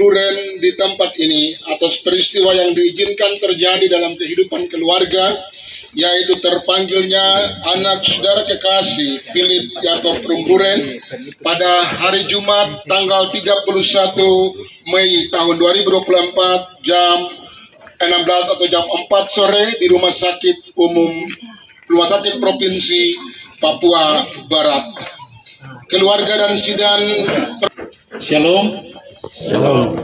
Rumbruren di tempat ini atas peristiwa yang diizinkan terjadi dalam kehidupan keluarga, yaitu terpanggilnya anak saudara kekasih Philip Yakob Rumbruren pada hari Jumat tanggal 31 Mei tahun 2024 jam 16 atau jam 4 sore di Rumah Sakit Provinsi Papua Barat. Keluarga dan sidang. Shalom. Shalom.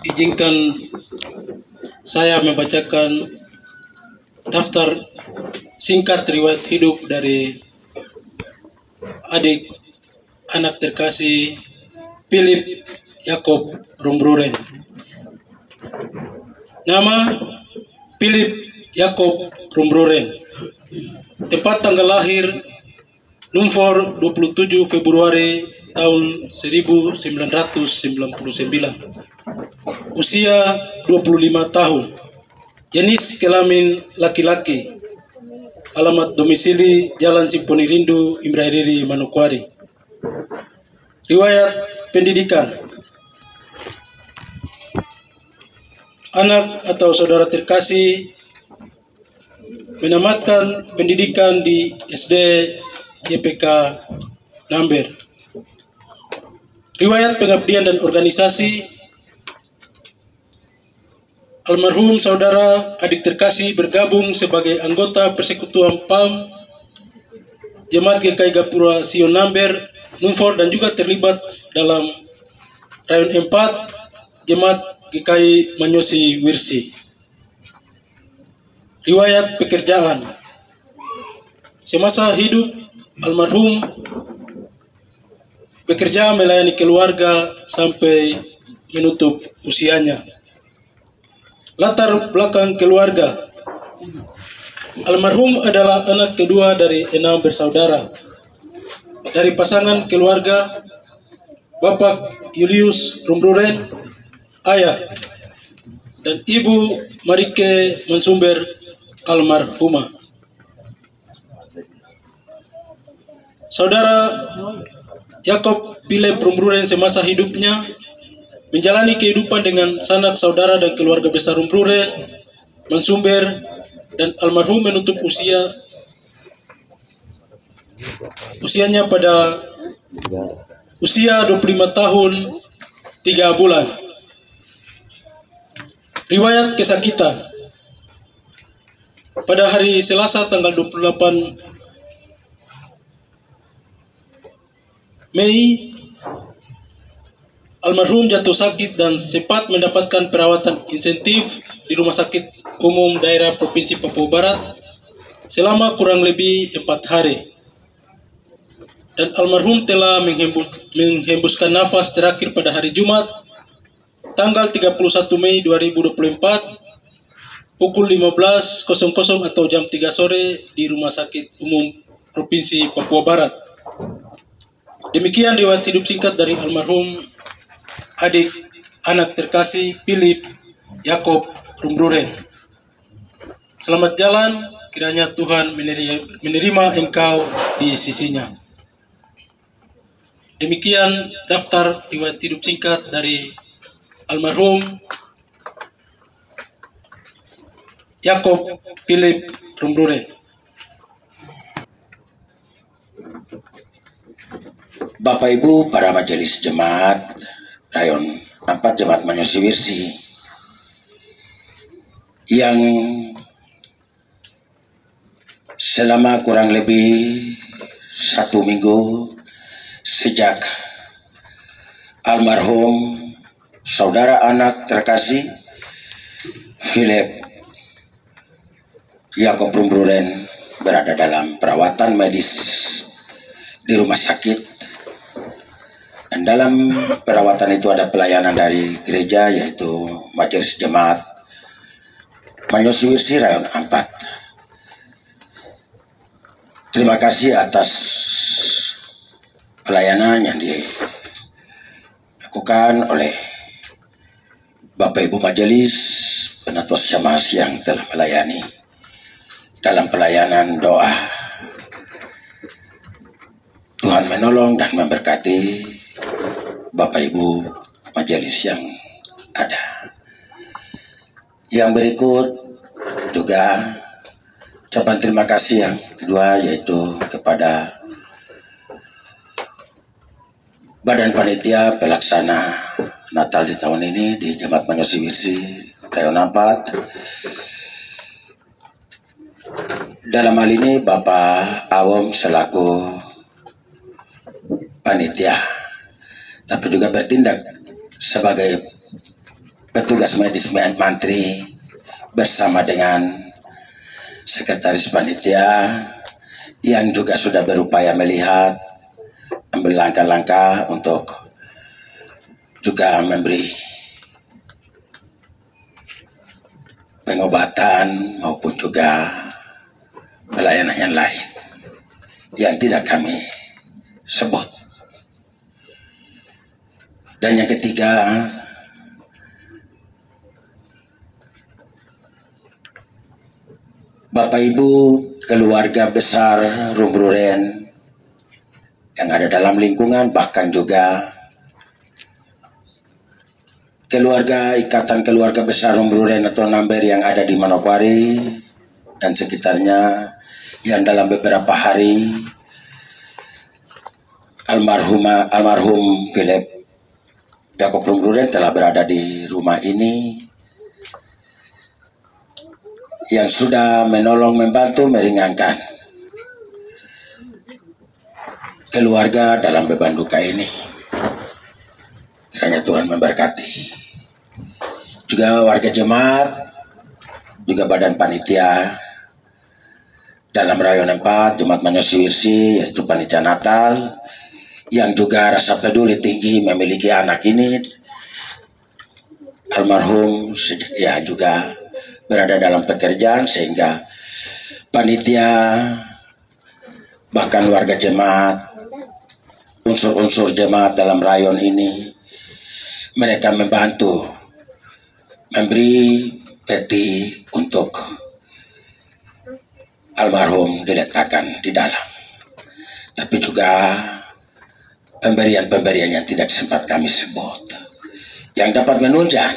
Izinkan saya membacakan daftar singkat riwayat hidup dari adik anak terkasih Philip Yakob Rumbruren. Nama Philip Yakob Rumbruren. Tempat tanggal lahir Numfor 27 Februari tahun 1999. Usia 25 tahun. Jenis kelamin laki-laki. Alamat domisili Jalan Simponi Rindu, Imbrairiri, Manokwari. Riwayat pendidikan. Anak atau saudara terkasih menamatkan pendidikan di SD YPK Namber. Riwayat pengabdian dan organisasi. Almarhum saudara adik terkasih bergabung sebagai anggota Persekutuan PAM Jemaat GKI Gapura Sion Namber, Numfor, dan juga terlibat dalam Rayon 4 Jemaat GKI Manyosi Wirsi. Riwayat pekerjaan. Semasa hidup almarhum bekerja melayani keluarga sampai menutup usianya. Latar belakang keluarga. Almarhum adalah anak kedua dari 6 bersaudara. Dari pasangan keluarga Bapak Julius Rumbruren, ayah, dan Ibu Marike Mansumber almarhumah. Saudara Yakob Philip Rumbruren semasa hidupnya menjalani kehidupan dengan sanak saudara dan keluarga besar Rumbruren, Mansumber, dan almarhum menutup usianya pada usia 25 tahun 3 bulan. Riwayat kesakitan. Pada hari Selasa tanggal 28 Mei, almarhum jatuh sakit dan sempat mendapatkan perawatan insentif di Rumah Sakit Umum Daerah Provinsi Papua Barat selama kurang lebih 4 hari. Dan almarhum telah menghembuskan nafas terakhir pada hari Jumat tanggal 31 Mei 2024 pukul 15.00 atau jam 3 sore di Rumah Sakit Umum Provinsi Papua Barat. Demikian riwayat hidup singkat dari almarhum adik anak terkasih Philip Yakob Rumbruren. Selamat jalan, kiranya Tuhan menerima engkau di sisinya. Demikian daftar riwayat hidup singkat dari almarhum Yakob Philip Rumbruren. Bapak Ibu para majelis jemaat Rayon 4 Jemaat Manyosi Wirsi yang selama kurang lebih 1 minggu sejak almarhum saudara anak terkasih Philip Yakob Rumbruren berada dalam perawatan medis di rumah sakit. Dan dalam perawatan itu ada pelayanan dari gereja, yaitu Majelis Jemaat Manyosi Wirsi Rayon 4. Terima kasih atas pelayanan yang dilakukan oleh Bapak Ibu Majelis Penatua Syamasi yang telah melayani dalam pelayanan doa. Tuhan menolong menolong dan memberkati Bapak Ibu majelis yang ada. Yang berikut juga ucapan terima kasih yang kedua yaitu kepada Badan Panitia Pelaksana Natal di tahun ini di Jemaat Manyosi Wirsi Rayon 4. Dalam hal ini Bapak Awom selaku panitia, tapi juga bertindak sebagai petugas medis mantri bersama dengan sekretaris panitia yang juga sudah berupaya melihat, ambil langkah-langkah untuk juga memberi pengobatan maupun juga pelayanan yang lain yang tidak kami sebut. Dan yang ketiga, Bapak Ibu keluarga besar Rumbruren yang ada dalam lingkungan, bahkan juga Ikatan Keluarga Besar Rumbruren atau Namber yang ada di Manokwari dan sekitarnya, yang dalam beberapa hari almarhum Philip Yakob Rumbruren telah berada di rumah ini, yang sudah menolong, membantu, meringankan keluarga dalam beban duka ini. Kiranya Tuhan memberkati. Juga warga jemaat, juga badan panitia dalam Rayon 4, Jemaat Manyosi Wirsi, yaitu panitia Natal, yang juga rasa peduli tinggi memiliki anak ini. Almarhum ya juga berada dalam pekerjaan, sehingga panitia bahkan warga jemaat, unsur-unsur jemaat dalam rayon ini, mereka membantu memberi peti untuk almarhum diletakkan di dalam. Tapi juga pemberian-pemberian yang tidak sempat kami sebut, yang dapat menunjang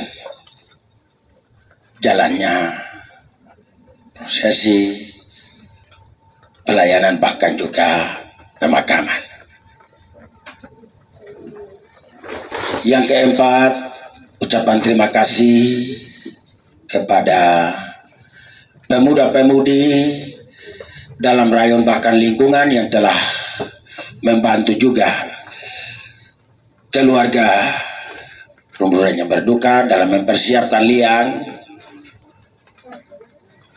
jalannya prosesi pelayanan, bahkan juga pemakaman. Yang keempat, ucapan terima kasih kepada pemuda-pemudi dalam rayon bahkan lingkungan yang telah membantu juga keluarga Rumbruren yang berduka dalam mempersiapkan liang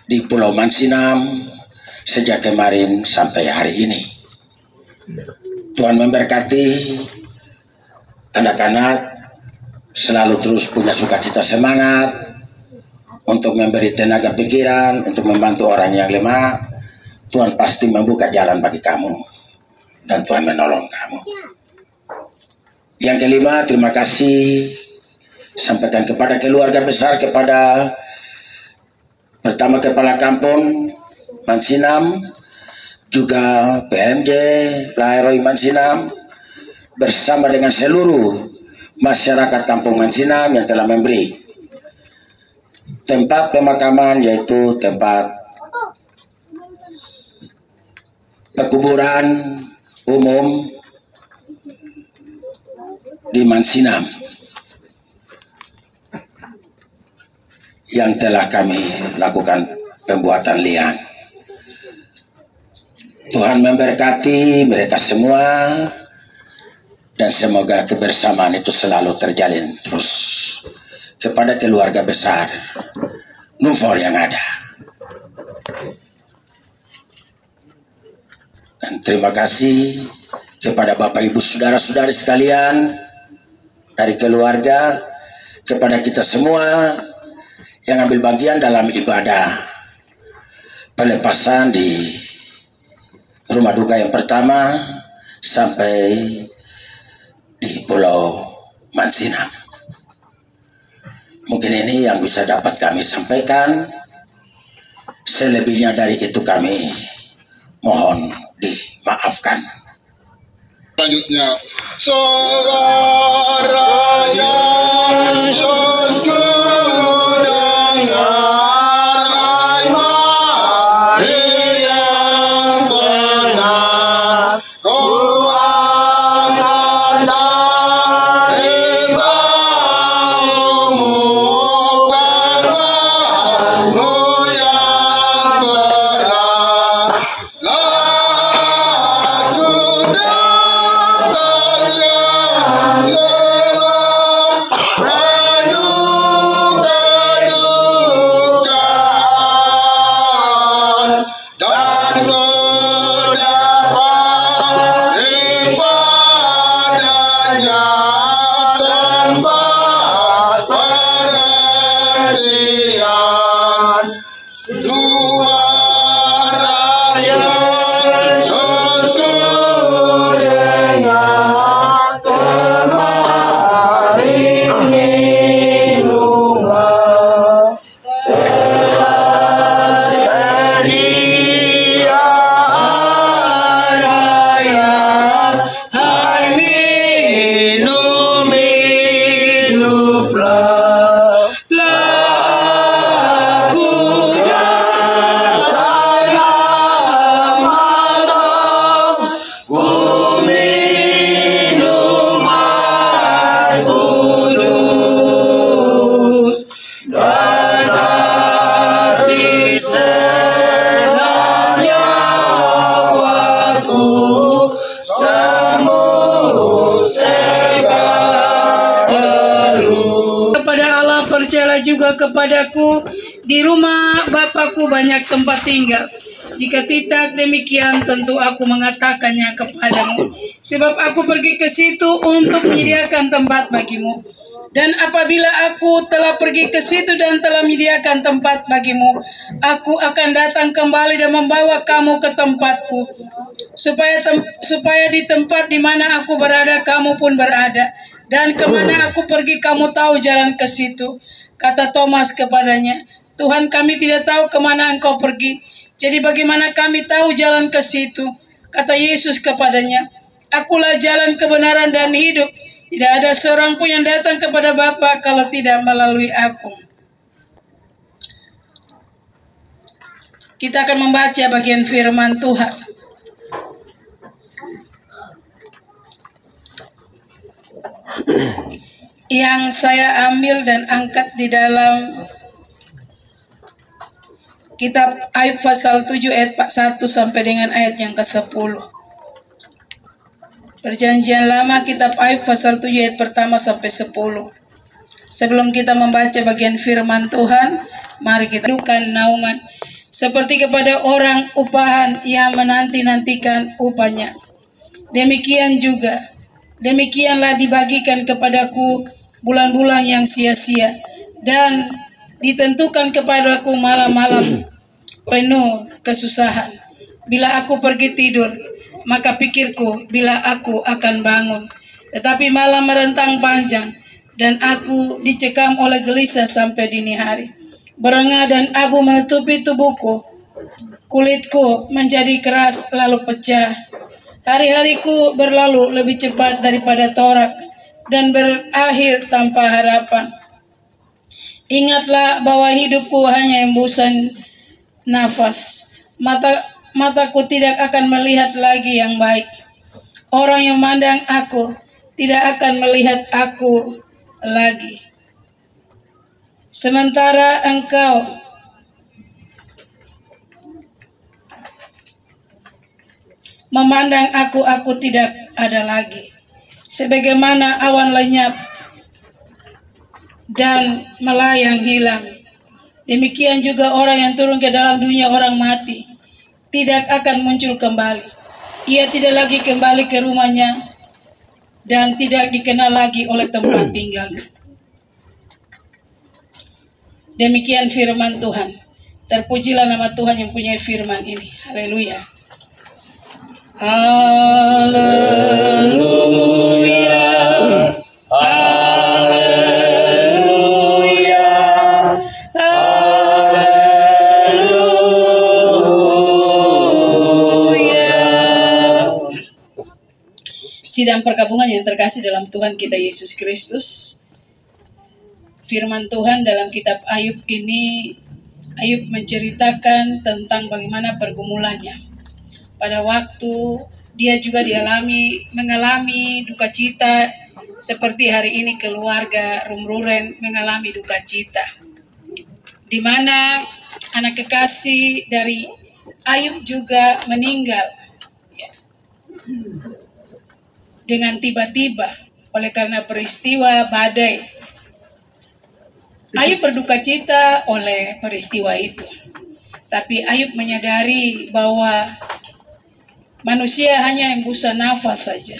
di Pulau Mansinam sejak kemarin sampai hari ini. Tuhan memberkati anak-anak, selalu terus punya sukacita, semangat untuk memberi tenaga pikiran, untuk membantu orang yang lemah. Tuhan pasti membuka jalan bagi kamu dan Tuhan menolong kamu. Yang kelima, terima kasih sampaikan kepada keluarga besar, kepada pertama Kepala Kampung Mansinam, juga PMJ Laheroi Mansinam, bersama dengan seluruh masyarakat Kampung Mansinam yang telah memberi tempat pemakaman, yaitu tempat pekuburan umum di Mansinam yang telah kami lakukan pembuatan liang. Tuhan memberkati mereka semua dan semoga kebersamaan itu selalu terjalin terus kepada keluarga besar Nufor yang ada. Dan terima kasih kepada Bapak Ibu saudara-saudari sekalian dari keluarga, kepada kita semua yang ambil bagian dalam ibadah pelepasan di rumah duka yang pertama sampai di Pulau Mansinam. Mungkin ini yang bisa dapat kami sampaikan. Selebihnya dari itu kami mohon dimaafkan. selanjutnya. Suara Yesusku dengar, hai mari yang benar, kau angkat dari baumu, bebanmu yang berat. Lagu datangnya lelah penuh kedukaan, dan kau dapat padanya tempat perhentian. Suara Yesusku dengar, kemarin di rumah sedia raya, hai minum hiduplah. Lagu datang yang atas, ku minum air kudus, dan hati sedangnya waktu sembuh segar terus. Kepada Allah, percayalah juga kepadaku, di rumah Bapakku banyak tempat tinggal. Jika tidak demikian, tentu aku mengatakannya kepadamu. Sebab aku pergi ke situ untuk menyediakan tempat bagimu. Dan apabila aku telah pergi ke situ dan telah menyediakan tempat bagimu, aku akan datang kembali dan membawa kamu ke tempatku, supaya di tempat di mana aku berada, kamu pun berada. Dan kemana aku pergi, kamu tahu jalan ke situ. Kata Thomas kepadanya, Tuhan, kami tidak tahu kemana engkau pergi. Jadi bagaimana kami tahu jalan ke situ? Kata Yesus kepadanya, Akulah jalan, kebenaran, dan hidup. Tidak ada seorang pun yang datang kepada Bapa kalau tidak melalui aku. Kita akan membaca bagian firman Tuhan. Yang saya ambil dan angkat di dalam kitab Ayub pasal 7 ayat 1 sampai dengan ayat yang ke-10. Perjanjian Lama, kitab Ayub pasal 7 ayat pertama sampai 10. Sebelum kita membaca bagian firman Tuhan, mari kita dukan naungan seperti kepada orang upahan yang menanti-nantikan upahnya. Demikianlah dibagikan kepadaku bulan-bulan yang sia-sia, dan ditentukan kepadaku malam-malam penuh kesusahan. Bila aku pergi tidur, maka pikirku bila aku akan bangun. Tetapi malam merentang panjang, dan aku dicekam oleh gelisah sampai dini hari. Berengah dan abu menutupi tubuhku, kulitku menjadi keras lalu pecah. Hari-hariku berlalu lebih cepat daripada torak, dan berakhir tanpa harapan. Ingatlah bahwa hidupku hanya embusan nafas. Mataku tidak akan melihat lagi yang baik. Orang yang memandang aku tidak akan melihat aku lagi. Sementara engkau memandang aku tidak ada lagi. Sebagaimana awan lenyap dan melayang hilang, demikian juga orang yang turun ke dalam dunia orang mati tidak akan muncul kembali. Ia tidak lagi kembali ke rumahnya dan tidak dikenal lagi oleh tempat tinggalnya. Demikian firman Tuhan. Terpujilah nama Tuhan yang punya firman ini. Haleluya. Haleluya. Haleluya. Haleluya. Sidang perkabungan yang terkasih dalam Tuhan kita Yesus Kristus, firman Tuhan dalam kitab Ayub ini, Ayub menceritakan tentang bagaimana pergumulannya. Pada waktu dia juga mengalami duka cita, seperti hari ini keluarga Rumruren mengalami duka cita, di mana anak kekasih dari Ayub juga meninggal dengan tiba-tiba oleh karena peristiwa badai. Ayub berduka cita oleh peristiwa itu. Tapi Ayub menyadari bahwa manusia hanya hembusan nafas saja.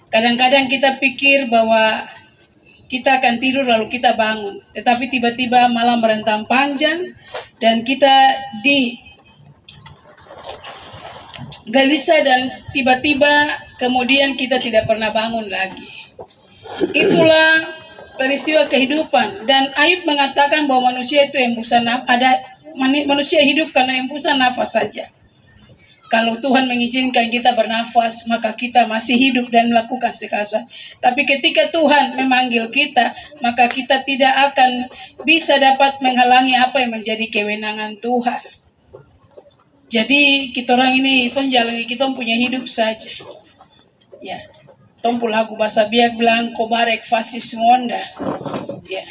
Kadang-kadang kita pikir bahwa kita akan tidur lalu kita bangun. Tetapi tiba-tiba malam merentang panjang dan kita gelisah dan tiba-tiba kemudian kita tidak pernah bangun lagi. Itulah peristiwa kehidupan. Dan Ayub mengatakan bahwa manusia itu hembusan nafas. Manusia hidup karena hembusan nafas saja. Kalau Tuhan mengizinkan kita bernafas, maka kita masih hidup dan melakukan segala sesuatu. Tapi ketika Tuhan memanggil kita, maka kita tidak akan bisa dapat menghalangi apa yang menjadi kewenangan Tuhan. Jadi kita orang ini, kita punya hidup saja. Ya, tompu lagu bahasa Biak bilang kobarek fasis ngonda. Ya,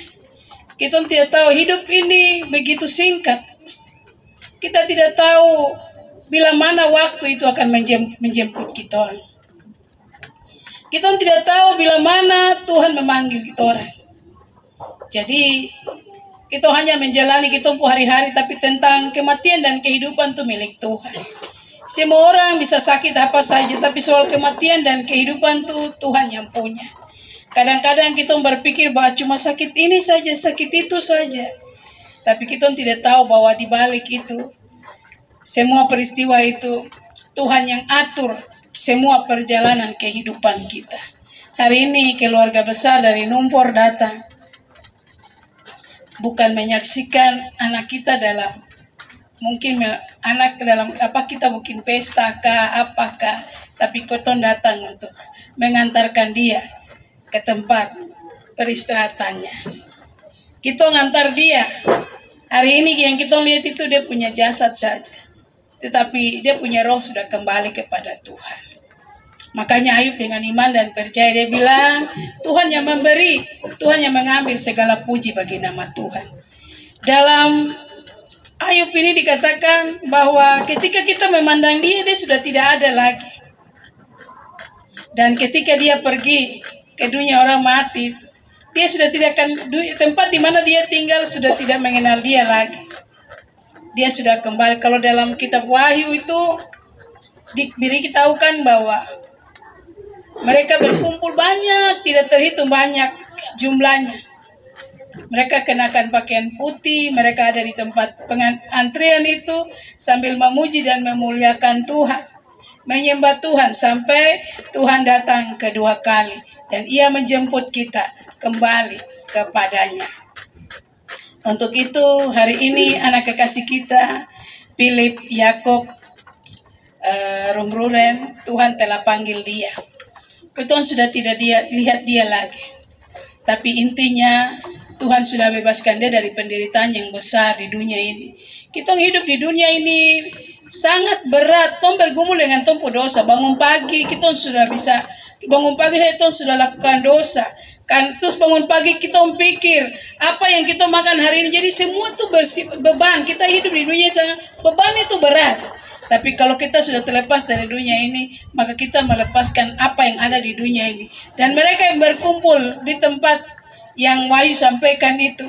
kita tidak tahu hidup ini begitu singkat. Kita tidak tahu bila mana waktu itu akan menjemput kita. Kita tidak tahu bila mana Tuhan memanggil kita orang. Jadi kita hanya menjalani kita hari-hari, tapi tentang kematian dan kehidupan itu milik Tuhan. Semua orang bisa sakit apa saja, tapi soal kematian dan kehidupan itu Tuhan yang punya. Kadang-kadang kita berpikir bahwa cuma sakit ini saja, sakit itu saja. Tapi kita tidak tahu bahwa di balik itu, semua peristiwa itu Tuhan yang atur semua perjalanan kehidupan kita. Hari ini keluarga besar dari Numpor datang. Bukan menyaksikan anak kita dalam kita mungkin pesta kah apakah, tapi koton datang untuk mengantarkan dia ke tempat peristirahatannya. Kita ngantar dia. Hari ini yang kita lihat itu dia punya jasad saja, tetapi dia punya roh sudah kembali kepada Tuhan. Makanya Ayub dengan iman dan percaya dia bilang, Tuhan yang memberi, Tuhan yang mengambil segala puji bagi nama Tuhan. Dalam Ayub ini dikatakan bahwa ketika kita memandang dia sudah tidak ada lagi. Dan ketika dia pergi ke dunia orang mati, dia sudah tidak akan, tempat di mana dia tinggal sudah tidak mengenal dia lagi. Dia sudah kembali. Kalau dalam kitab Wahyu itu diberitahukan bahwa mereka berkumpul banyak, tidak terhitung banyak jumlahnya. Mereka kenakan pakaian putih, mereka ada di tempat antrian itu sambil memuji dan memuliakan Tuhan, menyembah Tuhan sampai Tuhan datang kedua kali dan Ia menjemput kita kembali kepadanya. Untuk itu hari ini anak kekasih kita Philip Yakob Rumruren, Tuhan telah panggil dia. Tuhan sudah tidak lihat dia lagi. Tapi intinya Tuhan sudah bebaskan dia dari penderitaan yang besar di dunia ini. Kita hidup di dunia ini sangat berat. Tom bergumul dengan tompu dosa. Bangun pagi kita sudah bisa. Bangun pagi kita sudah lakukan dosa. Kan terus bangun pagi kita pikir apa yang kita makan hari ini. Jadi semua itu beban. Kita hidup di dunia itu beban itu berat. Tapi kalau kita sudah terlepas dari dunia ini, maka kita melepaskan apa yang ada di dunia ini. Dan mereka yang berkumpul di tempat yang Wahyu sampaikan itu,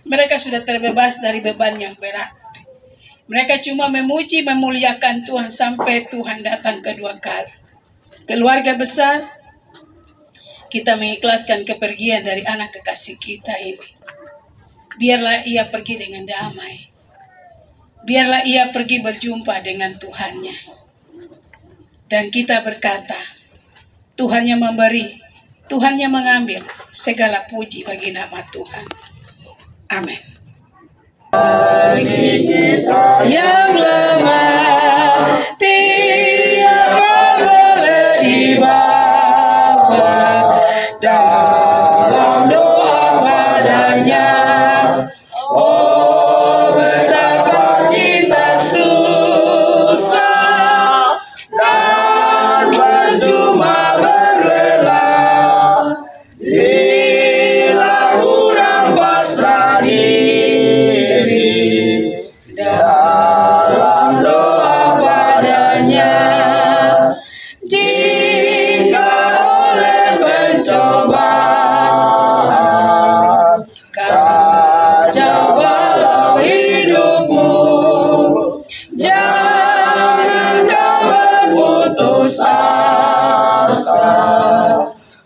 mereka sudah terbebas dari beban yang berat. Mereka cuma memuji, memuliakan Tuhan sampai Tuhan datang kedua kali. Keluarga besar, kita mengikhlaskan kepergian dari anak kekasih kita ini. Biarlah ia pergi dengan damai. Biarlah ia pergi berjumpa dengan Tuhannya. Dan kita berkata, Tuhan yang memberi, Tuhan yang mengambil, segala puji bagi nama Tuhan. Amin. Bagi kita yang lemah, tiada boleh dibalas.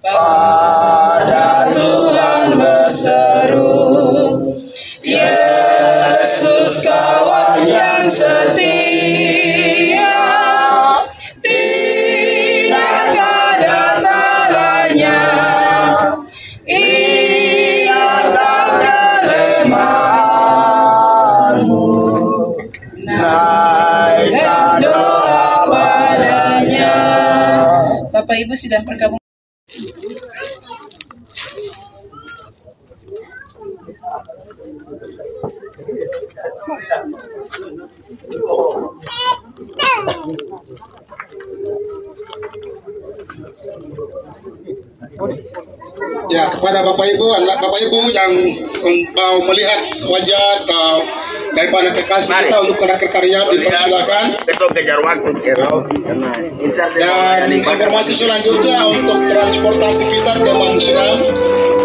pada Tuhan berseru, Yesus kawan yang setia, tidak ada taranya, ia tak kelemahanmu, naikkan doa padanya. Bapak Ibu sedang bergabung. Ya, kepada Bapak Ibu, anak Bapak Ibu yang mau melihat wajah atau daripada kekasih kita untuk karya dipersilakan. Dan informasi selanjutnya untuk transportasi kita ke Mansunam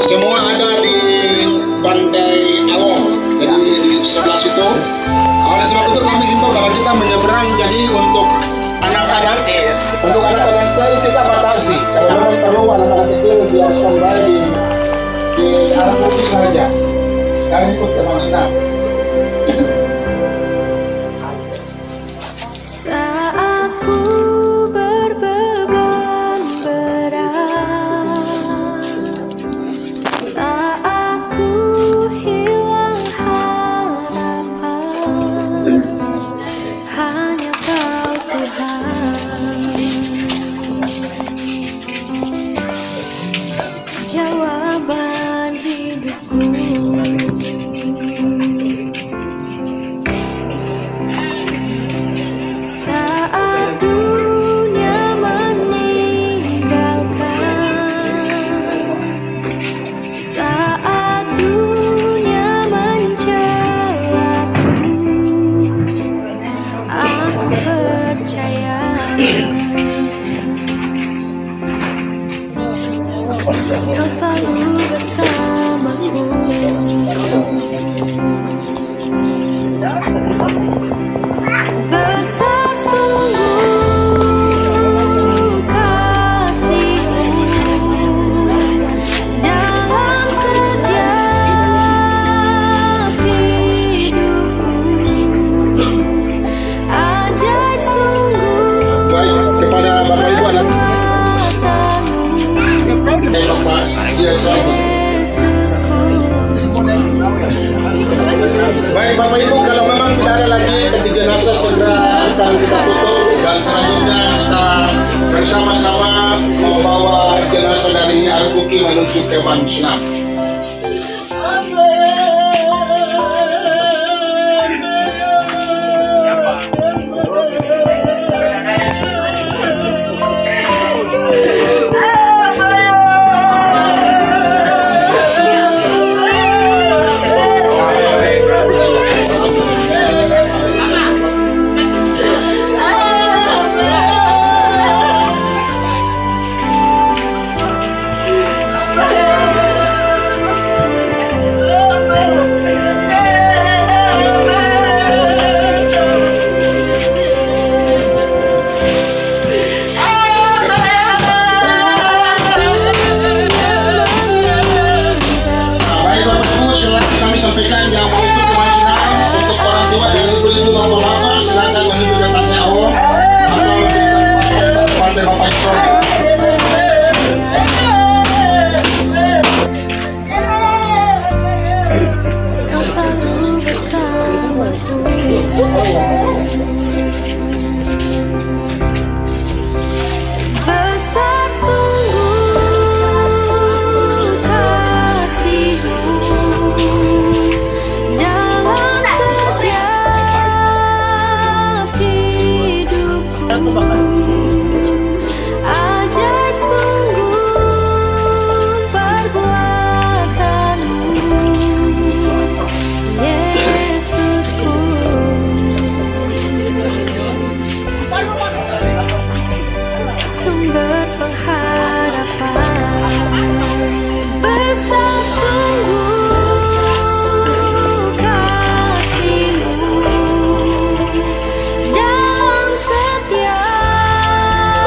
semua ada di Pantai Awong, jadi di sebelah situ. Oleh sebab itu kami himbau kalau kita menyeberang, jadi untuk anak-anak kita batasi. Kalau memang perlu anak-anak kecil biar standby di arah bukti saja. Kami ikut ke Mansunam. Saat ku berbeban berat, saat ku hilang harapan, hanya Kau Tuhan, jawaban hidupku. Saat dunia meninggalkan, saat dunia mencelaku, aku percaya Kau selalu bersamaku. Besar sungguh kasih-Mu dalam setiap hidupku. Ajaib sungguh. Baik, kepada Bapak Ibu anak Bapak Yesusku. Baik Bapak Ibu, kalau memang tidak ada lagi peti jenazah segera akan kita tutup dan selanjutnya kita bersama-sama membawa jenazah dari Arbuki menuju ke Mansunam. Besar sungguh kasih-Mu dalam setiap hidupku. Ajaib sungguh perbuatan-Mu, Yesusku. Sumber pengharapan. Besar sungguh kasih-Mu dalam setiap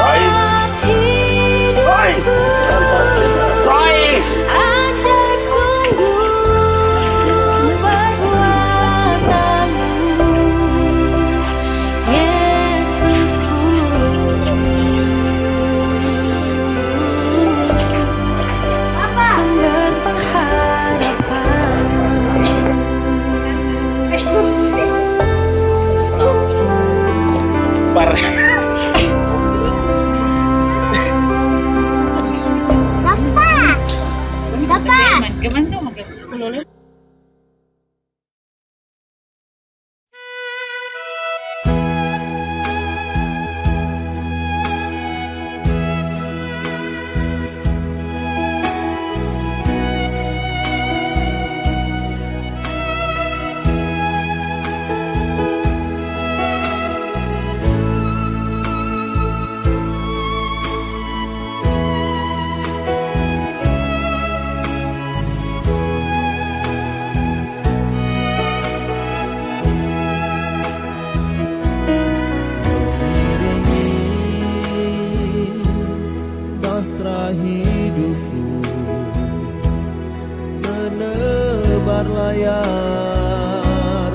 berlayar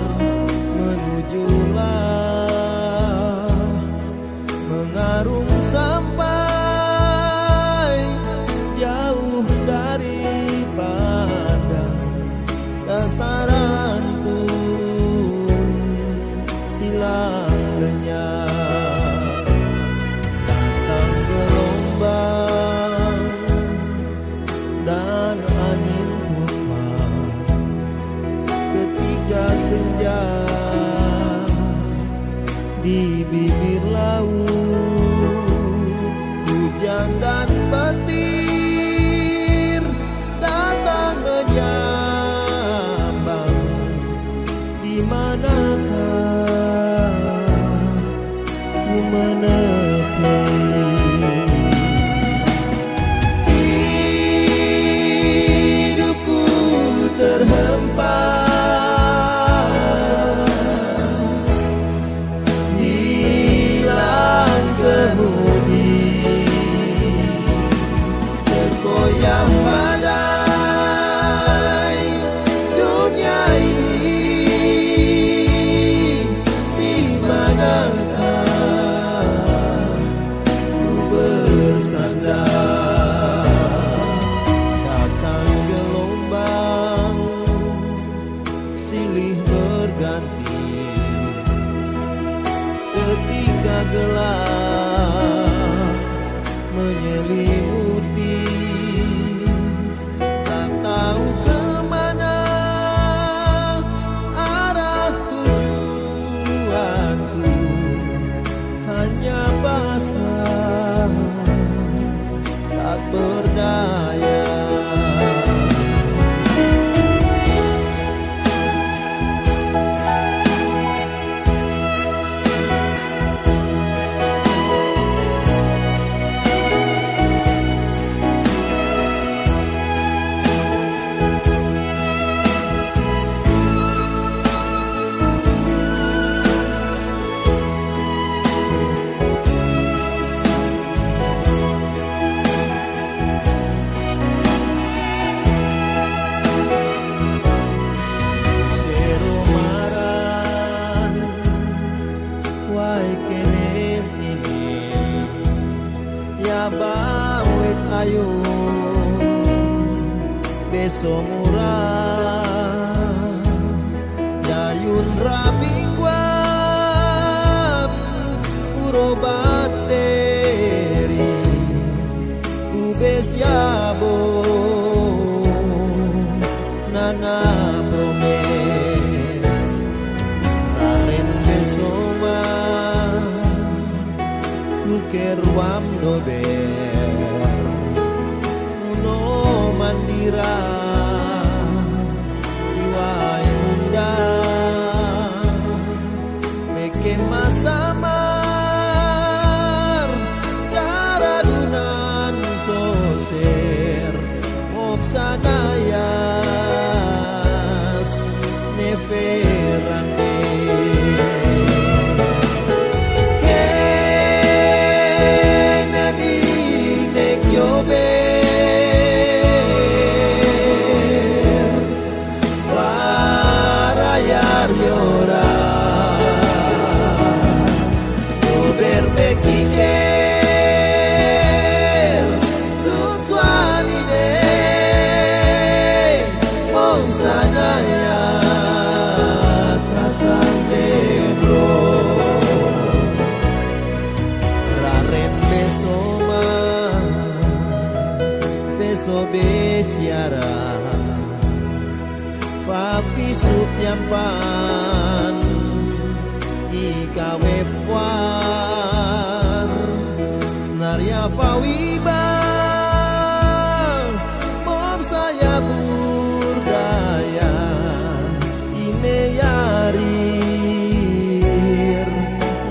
menujulah mengarung sampai jauh daripada dataran pun hilang lenyap. Datang gelombang dan angin tumpah ketika senja di bibir laut. Hujan dan petir datang menyambang. Di manakah ku menepi? Hidupku terhempas, hilang kemudi, terkoyak badai dunia ini. Di manakah ku bersandar? Datang gelombang silih berganti ketika gelap menyelimuti. Tak tahu kemana arah tujuanku, hanya pasrah tak berdaya. Seromaran wai kene ini ya bawes ayo beso murah jayun rabingwan urobat deri kubes yabo nana promes ralen besoma kuker wam dober uno mandira iwai undang meke masamar daradunan soser opsanayas neferande. Besiara Fafi supyampan ikawe fuar Senaria fawiba Mom saya burdaya Ine yarir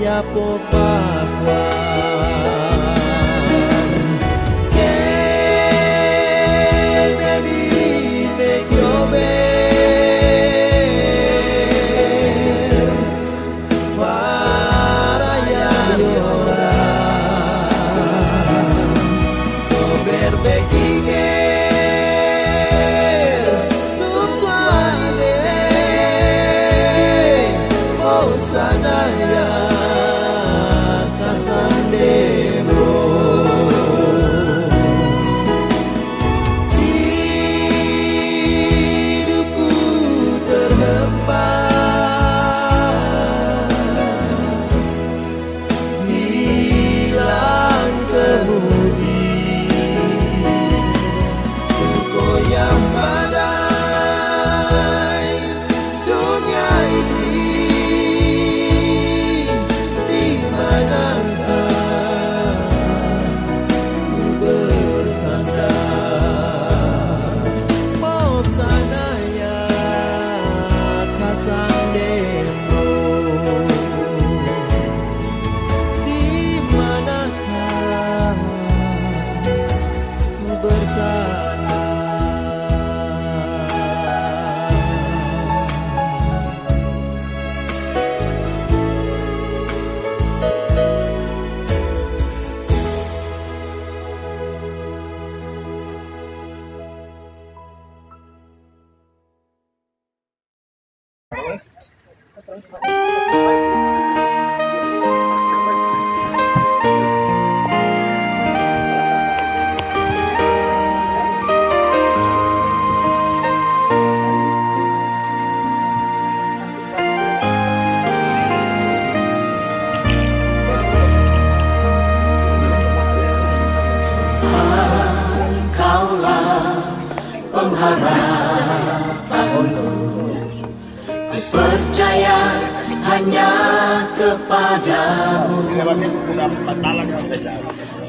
Ya popakwa Berbagi sub suare pengharapanku. Ku percaya hanya kepadamu,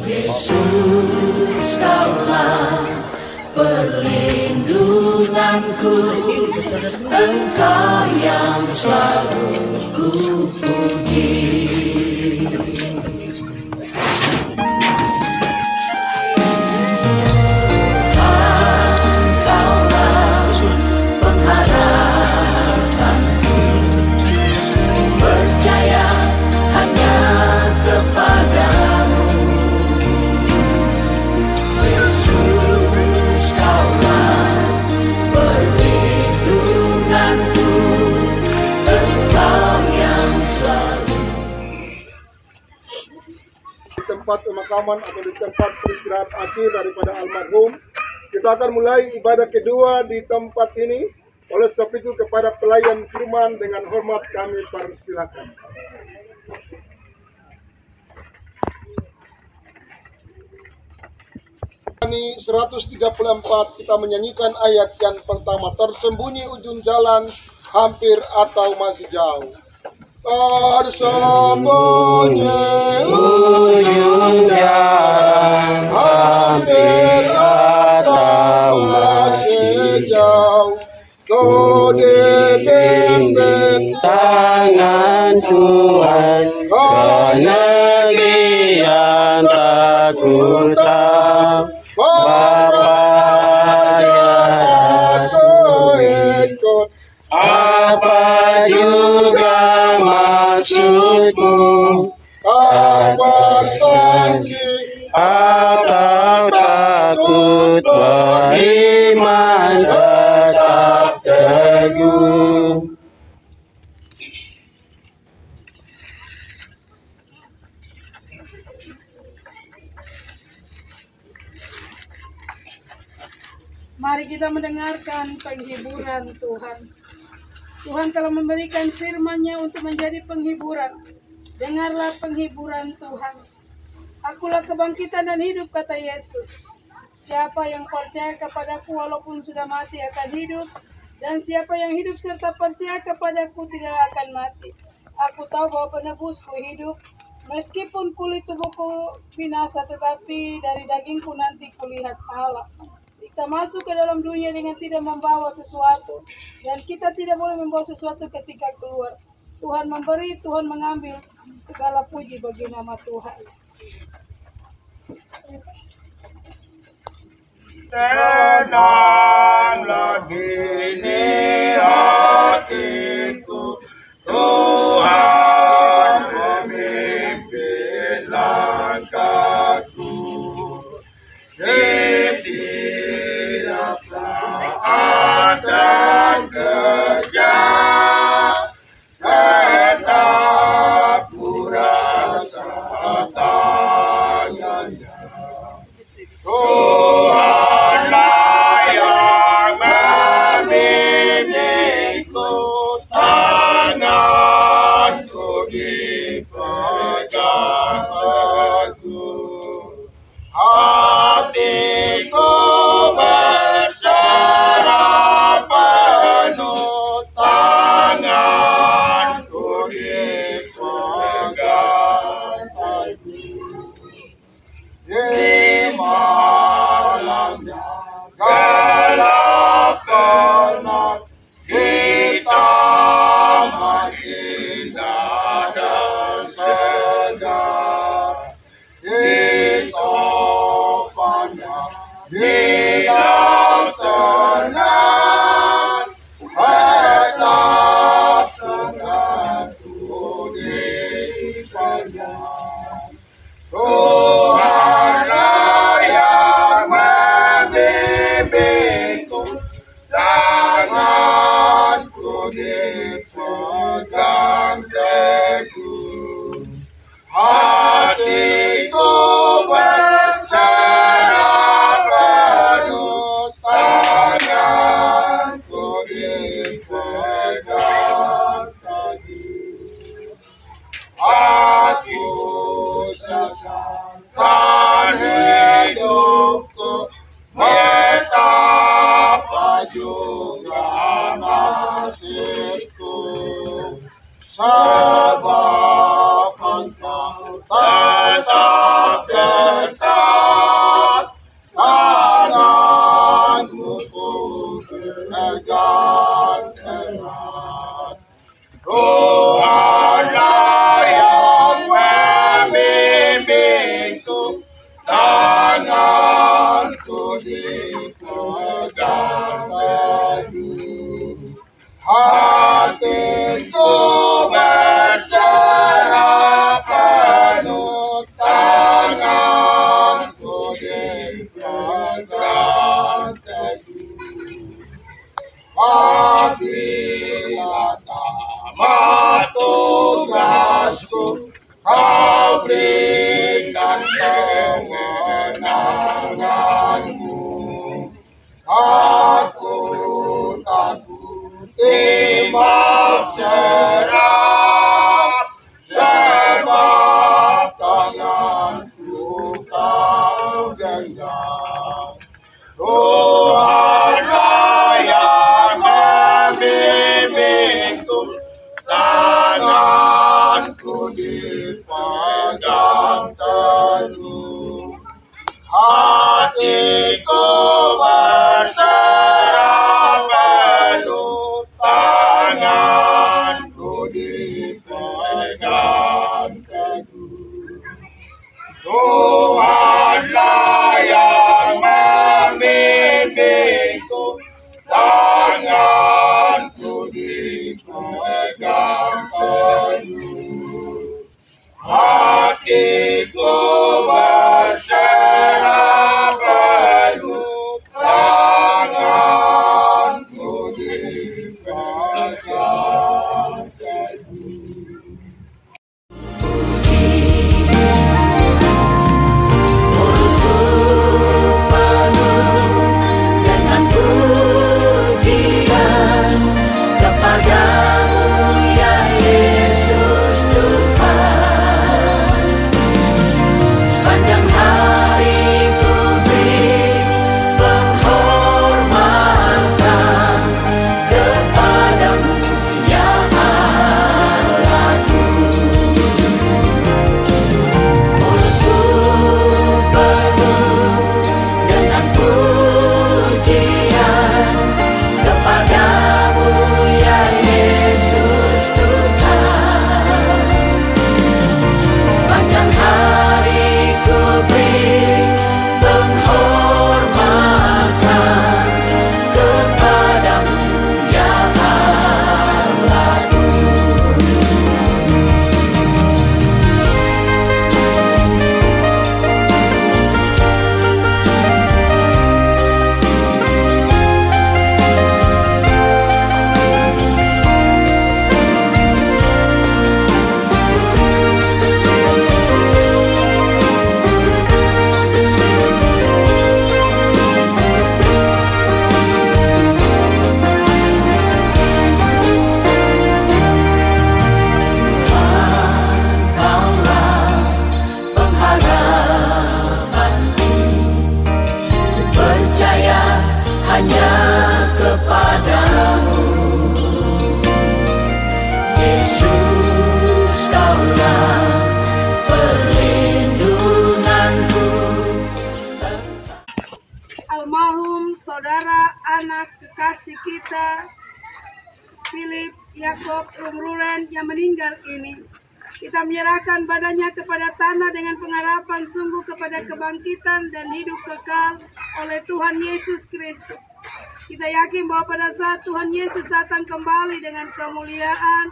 Yesus, Kaulah perlindunganku, Engkau yang selalu ku puji. Tempat pemakaman atau di tempat beristirahat akhir daripada almarhum. Kita akan mulai ibadah kedua di tempat ini. Oleh sebab itu kepada pelayan firman dengan hormat kami persilakan. Ini 134 kita menyanyikan ayat yang pertama, tersembunyi ujung jalan hampir atau masih jauh. Tersembunyi ujung jalan hampir atau masih jauh, Kau dibimbing tangan Tuhan ke negeri yang tak ku tahu. Bapa yang aku ikut, apa juga maksudmu? Apa sanksi atau takut, beriman tetap teguh. Mari kita mendengarkan penghiburan Tuhan. Tuhan telah memberikan firman-Nya untuk menjadi penghiburan. Dengarlah penghiburan Tuhan. Akulah kebangkitan dan hidup, kata Yesus. Siapa yang percaya kepadaku walaupun sudah mati akan hidup, dan siapa yang hidup serta percaya kepadaku tidak akan mati. Aku tahu bahwa penebusku hidup, meskipun kulit tubuhku binasa, tetapi dari dagingku nanti kulihat Allah. Kita masuk ke dalam dunia dengan tidak membawa sesuatu, dan kita tidak boleh membawa sesuatu ketika keluar. Tuhan memberi, Tuhan mengambil. Segala puji bagi nama Tuhan. Tenanglah gini hatiku, Tuhan memimpin langkahku. Setiap saat dan kerja, tetap ku rasakan tangannya. Tuhanlah yang membimbingku, tanganku dipegang teguh. Hatiku berserah penuh, tanganku dipegang teguh. Di malamnya gelap-gelap, kita menghindar dan segar. Di topannya tidak tenang, tetap tergantung di sepanjang. Tuhanlah yang membimbingku, tanganku dipegang teguh. Hatiku berserah tanganku dipegang teguh, hatiku berserah penuh, tanganku dipegang teguh. Apabila tamat tugasku, Kau berikan kemenanganmu. Aku takut timbal serap, sebab tanganku Kau genggam. Tuhanlah yang membimbingku, tanganku dipegang teguh, hatiku berserah penuh, tanganku dipegang teguh. Tuhanlah yang membimbingku, tanganku dipegang teguh, hatiku berserah penuh, tanganku dipegang teguh. Saudara anak kekasih kita Philip Yakob Prumburen yang meninggal ini, kita menyerahkan badannya kepada tanah dengan pengharapan sungguh kepada kebangkitan dan hidup kekal oleh Tuhan Yesus Kristus. Kita yakin bahwa pada saat Tuhan Yesus datang kembali dengan kemuliaan,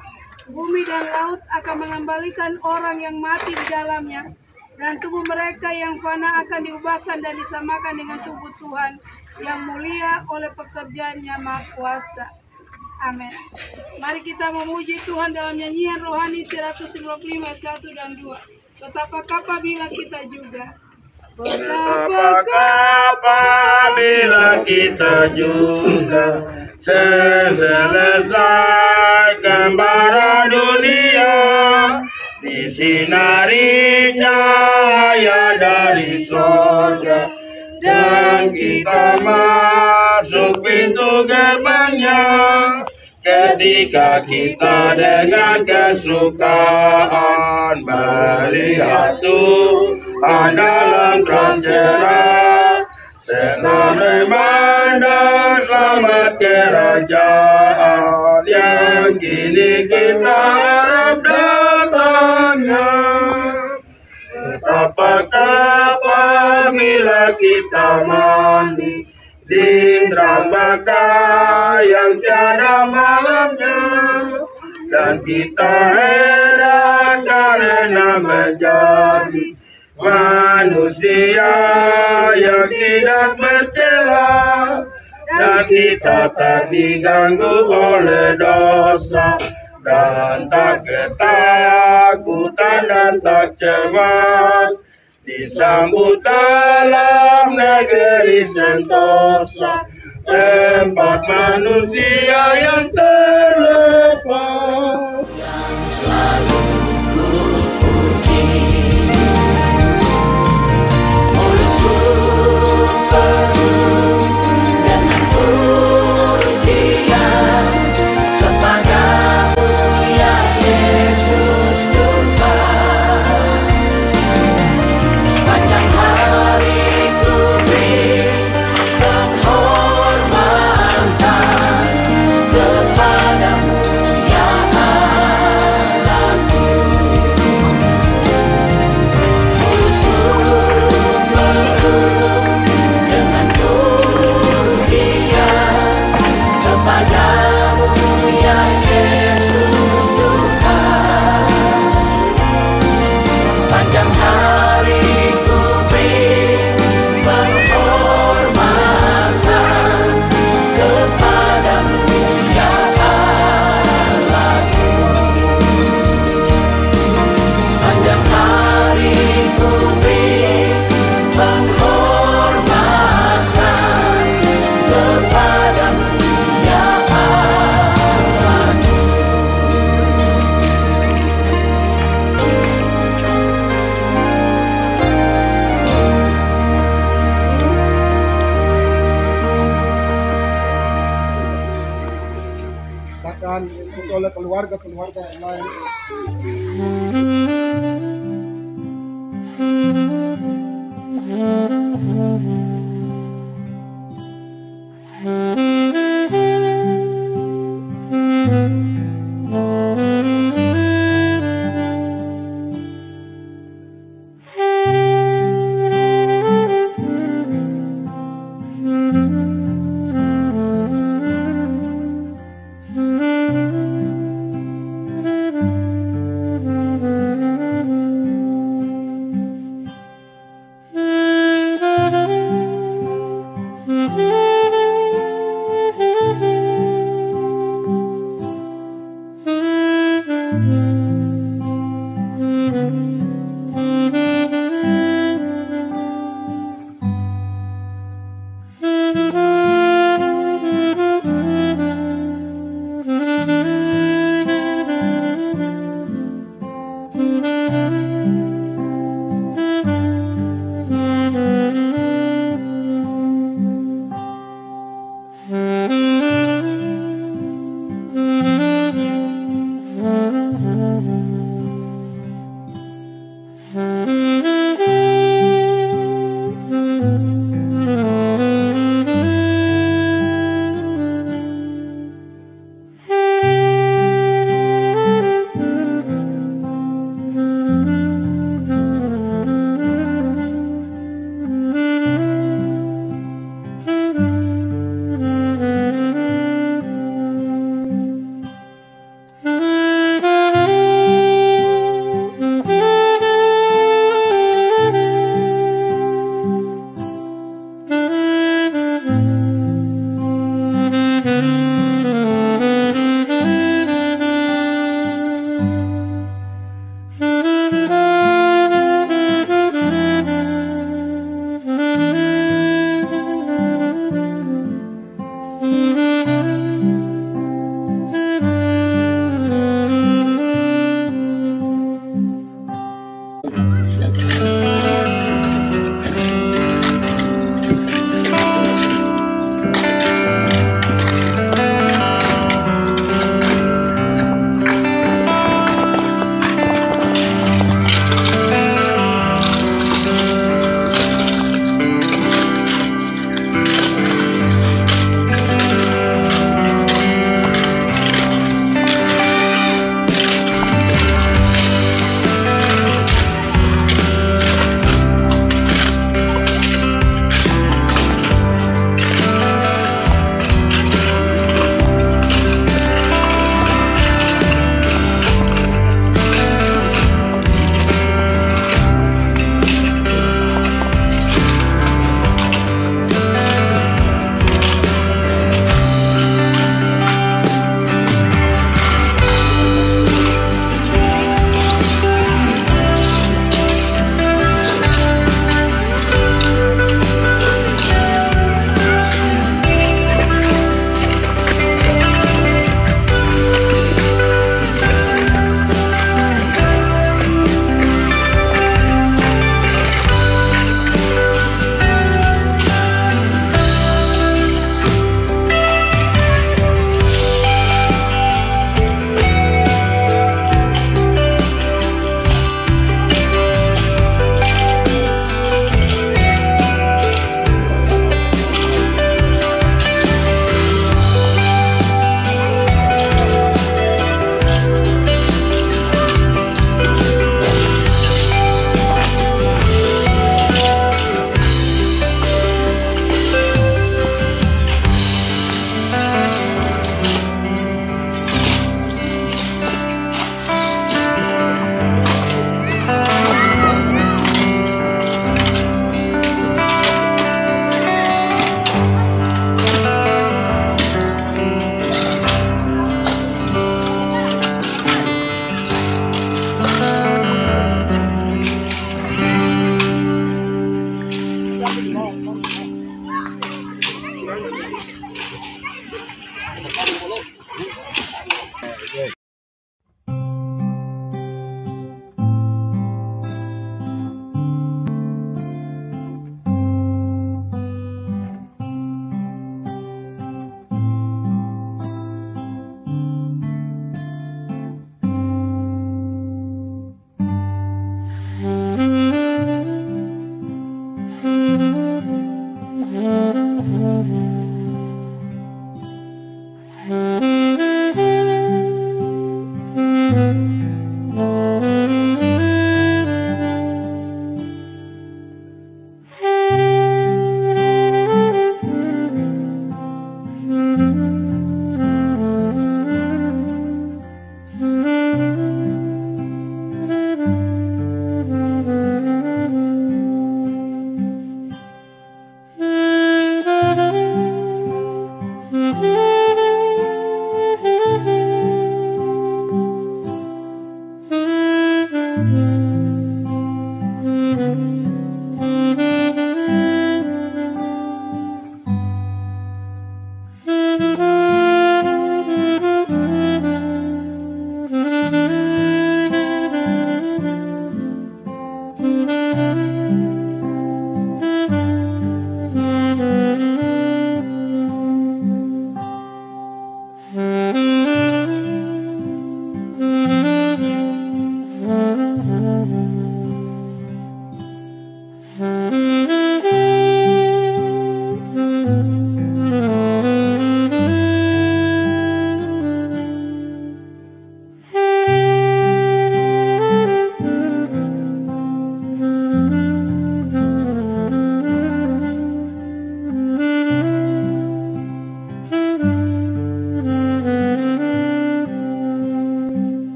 bumi dan laut akan mengembalikan orang yang mati di dalamnya, dan tubuh mereka yang fana akan diubahkan dan disamakan dengan tubuh Tuhan yang mulia oleh pekerjaannya Maha Kuasa. Amin. Mari kita memuji Tuhan dalam nyanyian rohani 155 ayat 1 dan 2. Betapa apabila kita juga. Betapa bila kita juga selesai kembara dunia, disinari cahaya dari surga, dan kita masuk pintu gerbangnya. Ketika kita dengan kesukaan melihat Tuhan dalam terang cerah, serta memandang selamat kerajaan yang kini kita harap datangnya. Betapa apabila kita mandi di neraka yang tiada malamnya, dan kita heran karena menjadi manusia yang tidak bercela, dan kita tak diganggu oleh dosa, dan tak ketakutan dan tak cemas, disambut dalam negeri sentosa, tempat manusia yang terlepas. Yang selalu ku puji, mulutku penuh dengan pujian kepadamu ya Yesus Tuhan. Sepanjang hari ku beri penghormatan kepadamu ya Allahku. Mulutku penuh dengan pujian kepadamu ya Yesus Tuhan. Sepanjang hari ku beri penghormatan kepadamu ya Allahku. Sepanjang hari ku beri penghormatan kepadamu ya Allahku. Bahkan oleh keluarga-keluarga yang lain.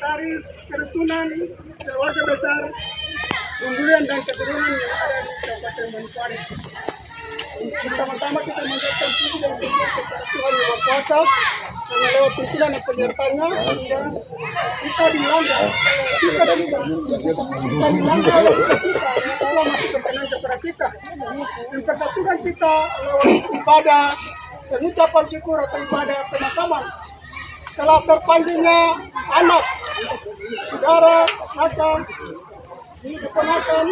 Sekretaris Kerukunan Keluarga Besar Prumburen dan keturunan yang ada di Kabupaten Manokwari. Pertama-tama kita mengucapkan puji dan syukur kepada Tuhan Yang Maha Kuasa karena lewat pimpinan dan penyertanya hingga kita dilanggar Allah masih berkenan kepada kita dan persatukan kita lewat ibadah pengucapan syukur atau ibadah pemakaman setelah terpanggilnya anak, saudara, kakak, keponakan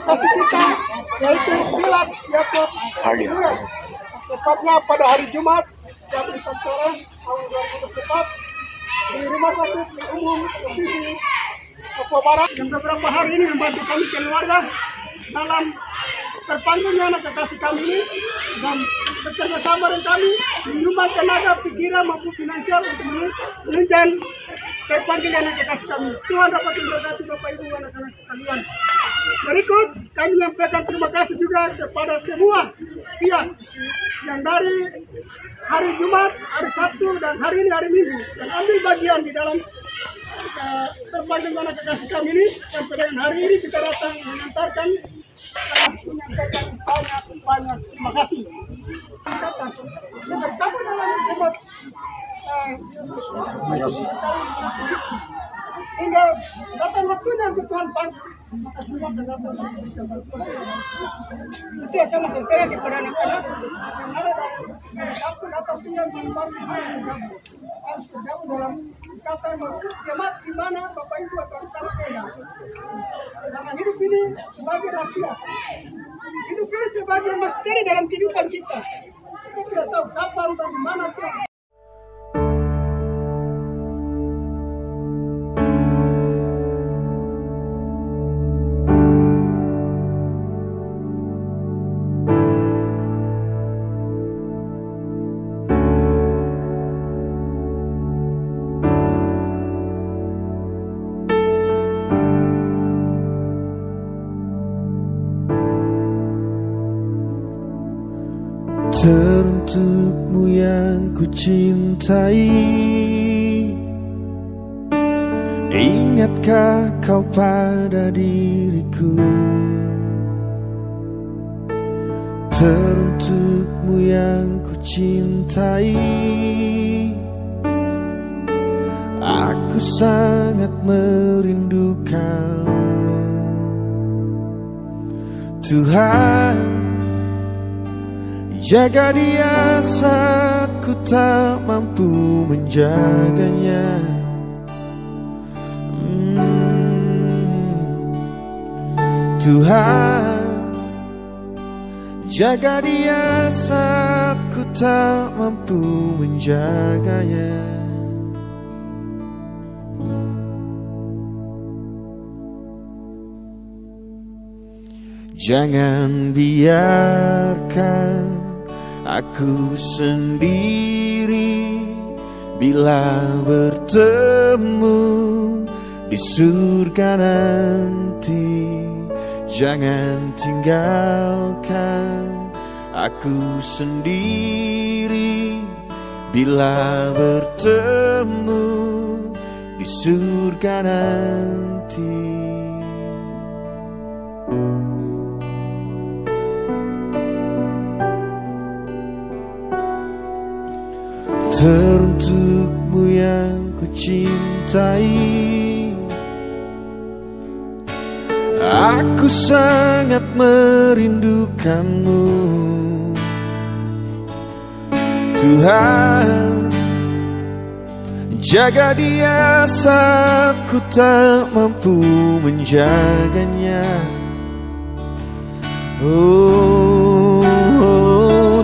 kasih kita yaitu Philip Yakob Prumburen tepatnya pada hari Jumat jam 4 sore tahun 2024 di Rumah Sakit Umum Provinsi Papua Barat yang beberapa hari ini membantu kami keluarga dalam terpanggilnya anak kekasih kami ini dan bekerja sama dengan kami menyumbang tenaga, pikiran maupun finansial untuk menunjang terpanggilnya anak kekasih kami. Tuhan dapat memberkati Bapak Ibu anak-anak sekalian. Berikut kami menyampaikan terima kasih juga kepada semua pihak yang dari hari Jumat, hari Sabtu dan hari ini hari Minggu yang ambil bagian di dalam terpanggilnya anak kekasih kami ini. Sampai dengan hari ini kita datang mengantarkan menyampaikan banyak terima kasih. Kamu dalam hebat hingga datang waktunya untuk Tuhan panggil. Maka semua akan datang. Itu yang saya sampaikan kepada anak-anak yang ada dalam kampung atau tinggal di harus tergabung dalam ikatan maupun jemaat di mana Bapak Ibu akan berbeda. Karena hidup ini sebagai rahasia. Hidup ini sebagai misteri dalam kehidupan kita. Kita tidak tahu kapan dan di mana Tuhan. Teruntukmu yang ku cintai, ingatkah kau pada diriku? Teruntukmu yang ku cintai, aku sangat merindukanmu. Tuhan, jaga dia saat ku tak mampu menjaganya. Tuhan, jaga dia saat ku tak mampu menjaganya. Jangan biarkan aku sendiri bila bertemu di surga nanti. Jangan tinggalkan aku sendiri bila bertemu di surga nanti. Teruntukmu yang ku cintai, aku sangat merindukanmu. Tuhan, jaga dia saat ku tak mampu menjaganya. Oh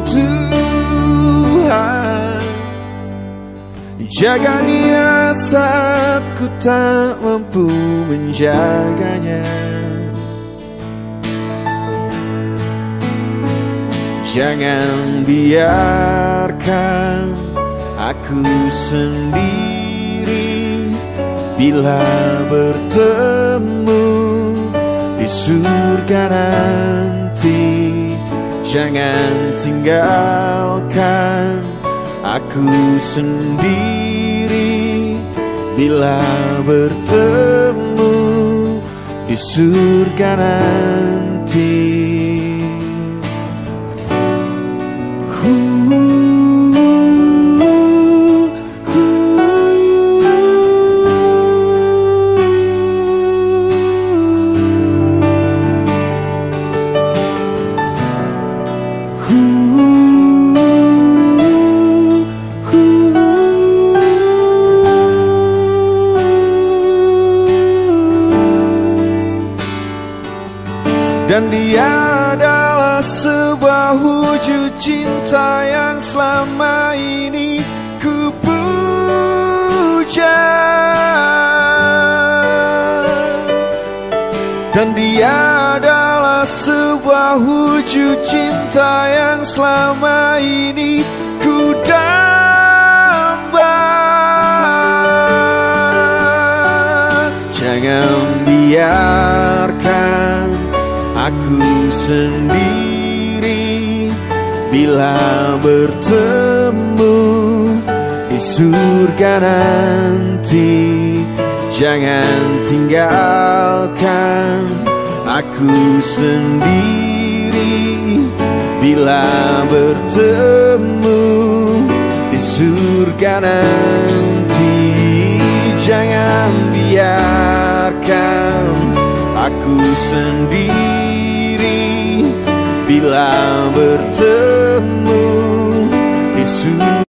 Tuhan, jaga dia saat ku tak mampu menjaganya. Jangan biarkan aku sendiri bila bertemu di surga nanti. Jangan tinggalkan aku sendiri bila bertemu di surga nanti. Dan dia adalah sebuah wujud cinta yang selama ini ku puja. Dan dia adalah sebuah wujud cinta yang selama ini ku damba. Jangan biarkan aku sendiri bila bertemu di surga nanti. Jangan tinggalkan aku sendiri bila bertemu di surga nanti. Jangan biarkan aku sendiri bila bertemu di surga.